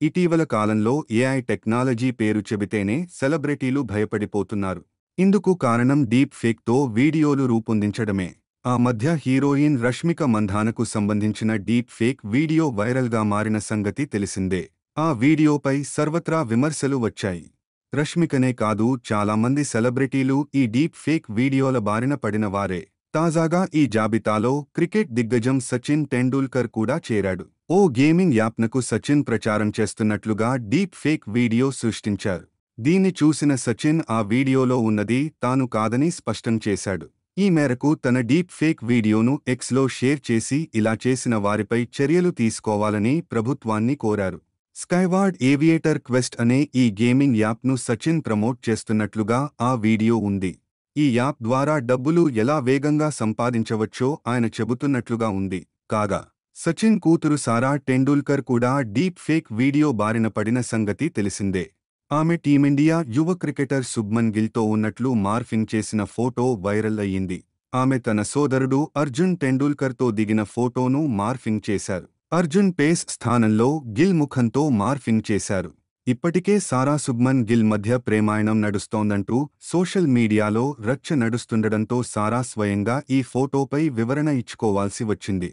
ఇటీవల కాలంలో AI technology పేరు చెబితేనే సెలబ్రిటీలు భయపడిపోతున్నారు. ఇందుకు కారణం డీప్ ఫేక్తో వీడియోలు రూపొందించడమే. ఆ మధ్య హీరోయిన్ రష్మిక మంధానకు సంబంధించిన డీప్ ఫేక్ వీడియో వైరల్గా మారిన సంగతి తెలిసిందే. ఆ వీడియోపై సర్వత్రా విమర్శలు వచ్చాయి. రష్మికనే కాదు, చాలామంది సెలబ్రిటీలు ఈ డీప్ ఫేక్ వీడియోల బారిన పడిన వారే. తాజాగా ఈ జాబితాలో క్రికెట్ దిగ్గజం సచిన్ టెండూల్కర్ కూడా చేరాడు. ఓ గేమింగ్ యాప్నకు సచిన్ ప్రచారం చేస్తున్నట్లుగా డీప్ ఫేక్ వీడియో సృష్టించారు. దీన్ని చూసిన సచిన్ ఆ వీడియోలో ఉన్నది తాను కాదని స్పష్టం చేశాడు. ఈ మేరకు తన డీప్ ఫేక్ వీడియోను ఎక్స్లో షేర్ చేసి ఇలా చేసిన వారిపై చర్యలు తీసుకోవాలని ప్రభుత్వాన్ని కోరారు. స్కైవార్డ్ ఏవియేటర్ క్వెస్ట్ అనే ఈ గేమింగ్ యాప్ను సచిన్ ప్రమోట్ చేస్తున్నట్లుగా ఆ వీడియో ఉంది. ఈ యాప్ ద్వారా డబ్బులు ఎలా వేగంగా సంపాదించవచ్చో ఆయన చెబుతున్నట్లుగా ఉంది. కాగా సచిన్ కూతురు సారా టెండూల్కర్ కూడా డీప్ ఫేక్ వీడియో బారిన పడిన సంగతి తెలిసిందే. ఆమె టీమిండియా యువ క్రికెటర్ శుభ్మన్ గిల్తో ఉన్నట్లు మార్ఫింగ్ చేసిన ఫోటో వైరల్ అయ్యింది. ఆమె తన సోదరుడు అర్జున్ టెండూల్కర్తో దిగిన ఫోటోను మార్ఫింగ్ చేశారు. అర్జున్ పేస్ స్థానంలో గిల్ ముఖంతో మార్ఫింగ్ చేశారు. ఇప్పటికే సారా శుభ్మన్ గిల్ మధ్య ప్రేమాయణం నడుస్తోందంటూ సోషల్ మీడియాలో రచ్చ నడుస్తుండడంతో సారా స్వయంగా ఈ ఫోటోపై వివరణ ఇచ్చుకోవాల్సి వచ్చింది.